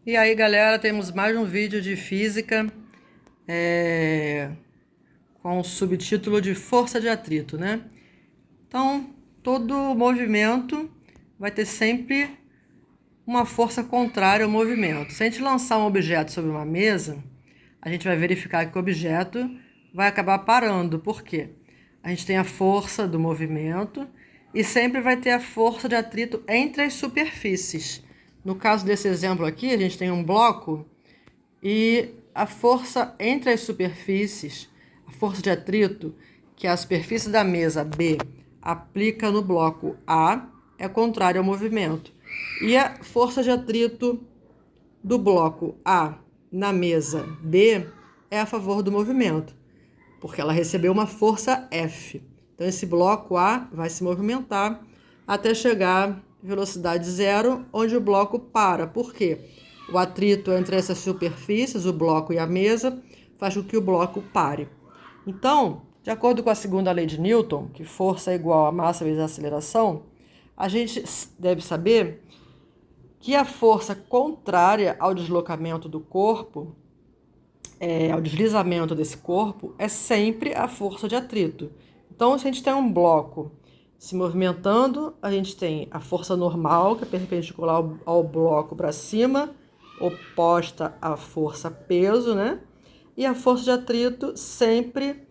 E aí, galera, temos mais um vídeo de física com o subtítulo de força de atrito, né? Então, todo movimento vai ter sempre uma força contrária ao movimento. Se a gente lançar um objeto sobre uma mesa, a gente vai verificar que o objeto vai acabar parando. Por quê? A gente tem a força do movimento e sempre vai ter a força de atrito entre as superfícies. No caso desse exemplo aqui, a gente tem um bloco e a força entre as superfícies, a força de atrito, que a superfície da mesa B aplica no bloco A, é contrária ao movimento. E a força de atrito do bloco A na mesa B é a favor do movimento, porque ela recebeu uma força F. Então, esse bloco A vai se movimentar até chegar à velocidade zero, onde o bloco para. Por quê? O atrito entre essas superfícies, o bloco e a mesa, faz com que o bloco pare. Então, de acordo com a segunda lei de Newton, que força é igual a massa vezes a aceleração, a gente deve saber que a força contrária ao deslocamento do corpo, ao deslizamento desse corpo, é sempre a força de atrito. Então, se a gente tem um bloco se movimentando, a gente tem a força normal, que é perpendicular ao bloco para cima, oposta à força peso, né? E a força de atrito sempre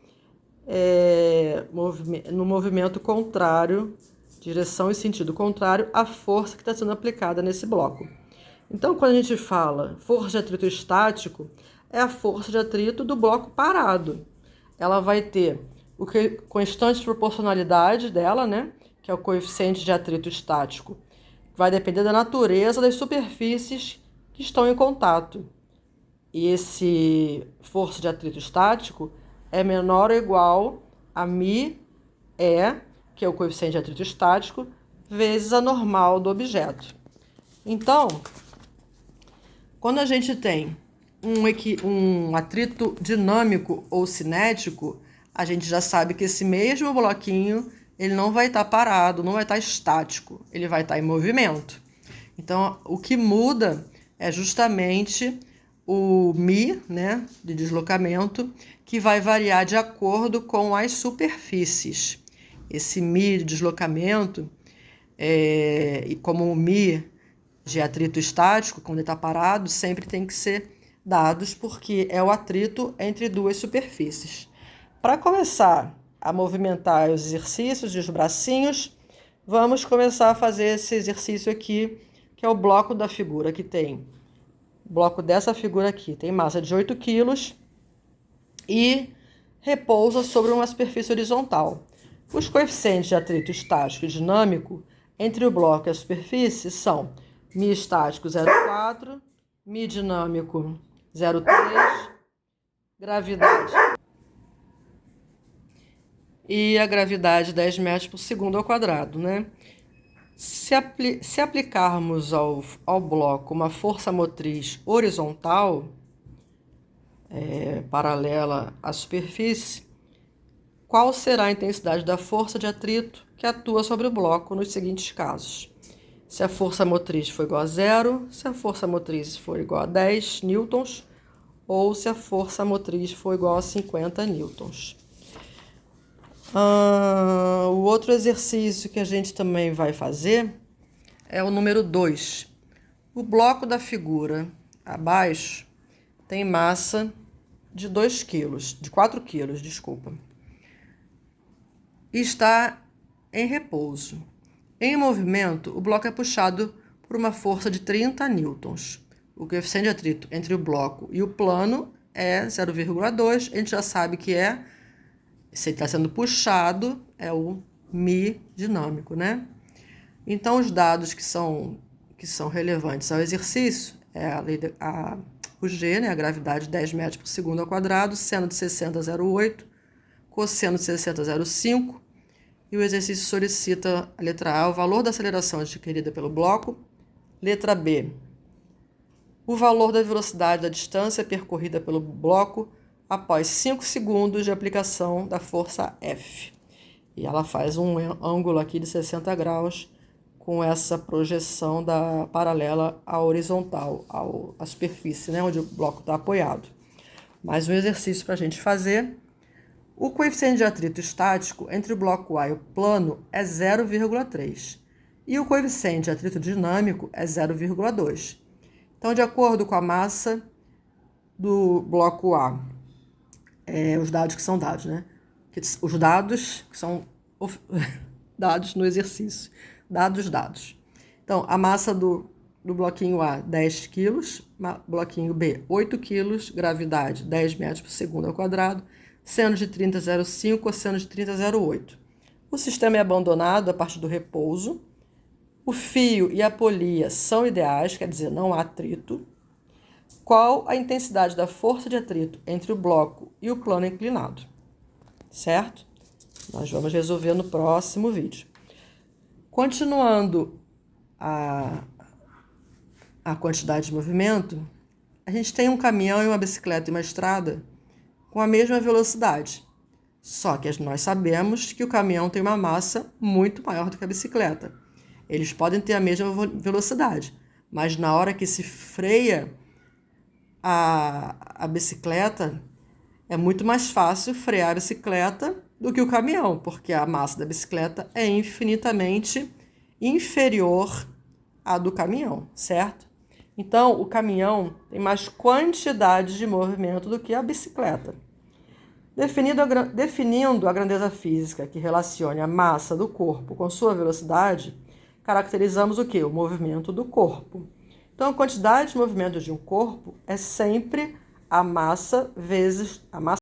no movimento contrário, direção e sentido contrário à força que está sendo aplicada nesse bloco. Então, quando a gente fala força de atrito estático, é a força de atrito do bloco parado. Ela vai ter o constante de proporcionalidade dela, né? Que é o coeficiente de atrito estático. Vai depender da natureza das superfícies que estão em contato. E esse força de atrito estático é menor ou igual a μe, que é o coeficiente de atrito estático, vezes a normal do objeto. Então, quando a gente tem um atrito dinâmico ou cinético, a gente já sabe que esse mesmo bloquinho ele não vai estar parado, não vai estar estático, ele vai estar em movimento. Então, o que muda é justamente o μ, né, de deslocamento, que vai variar de acordo com as superfícies. Esse μ de deslocamento, e como o μ de atrito estático, quando ele está parado, sempre tem que ser dados, porque é o atrito entre duas superfícies. Para começar a movimentar os exercícios e os bracinhos, vamos começar a fazer esse exercício aqui, que é o bloco da figura, que tem o bloco dessa figura aqui, tem massa de 8 kg e repousa sobre uma superfície horizontal. Os coeficientes de atrito estático e dinâmico entre o bloco e a superfície são μ estático 0,4, μ dinâmico 0,3, gravidade e a gravidade 10 metros por segundo ao quadrado, né? Se aplicarmos ao bloco uma força motriz horizontal, paralela à superfície, qual será a intensidade da força de atrito que atua sobre o bloco nos seguintes casos? Se a força motriz for igual a zero, se a força motriz for igual a 10 newtons, ou se a força motriz for igual a 50 newtons. O outro exercício que a gente também vai fazer é o número 2. O bloco da figura abaixo tem massa de 2 kg, de 4 kg, desculpa. E está em repouso. Em movimento, o bloco é puxado por uma força de 30 newtons. O coeficiente de atrito entre o bloco e o plano é 0,2. A gente já sabe que se ele está sendo puxado, é o μ dinâmico, né? Então, os dados que são relevantes ao exercício é o G, né, a gravidade 10 metros por segundo ao quadrado, seno de 60 0,8, cosseno de 60 0,5, e o exercício solicita a letra A, o valor da aceleração adquirida pelo bloco, letra B, o valor da velocidade da distância percorrida pelo bloco após 5 segundos de aplicação da força F. E ela faz um ângulo aqui de 60 graus com essa projeção da paralela à horizontal, à superfície, né, onde o bloco está apoiado. Mais um exercício para a gente fazer. O coeficiente de atrito estático entre o bloco A e o plano é 0,3 e o coeficiente de atrito dinâmico é 0,2. Então, de acordo com a massa do bloco A, os dados que são dados, né? Os dados que são dados no exercício. Dados. Então, a massa do bloquinho A, 10 kg, bloquinho B, 8 kg, gravidade, 10 metros por segundo ao quadrado, seno de 30,05, cosseno de 30,08. O sistema é abandonado a partir do repouso. O fio e a polia são ideais, quer dizer, não há atrito. Qual a intensidade da força de atrito entre o bloco e o plano inclinado? Certo? Nós vamos resolver no próximo vídeo. Continuando a quantidade de movimento, a gente tem um caminhão e uma bicicleta e uma estrada com a mesma velocidade. Só que nós sabemos que o caminhão tem uma massa muito maior do que a bicicleta. Eles podem ter a mesma velocidade, mas na hora que se freia a bicicleta, é muito mais fácil frear a bicicleta do que o caminhão, porque a massa da bicicleta é infinitamente inferior à do caminhão, certo? Então, o caminhão tem mais quantidade de movimento do que a bicicleta. Definindo a grandeza física que relacione a massa do corpo com sua velocidade, caracterizamos o quê? O movimento do corpo. Então, a quantidade de movimento de um corpo é sempre a massa vezes a massa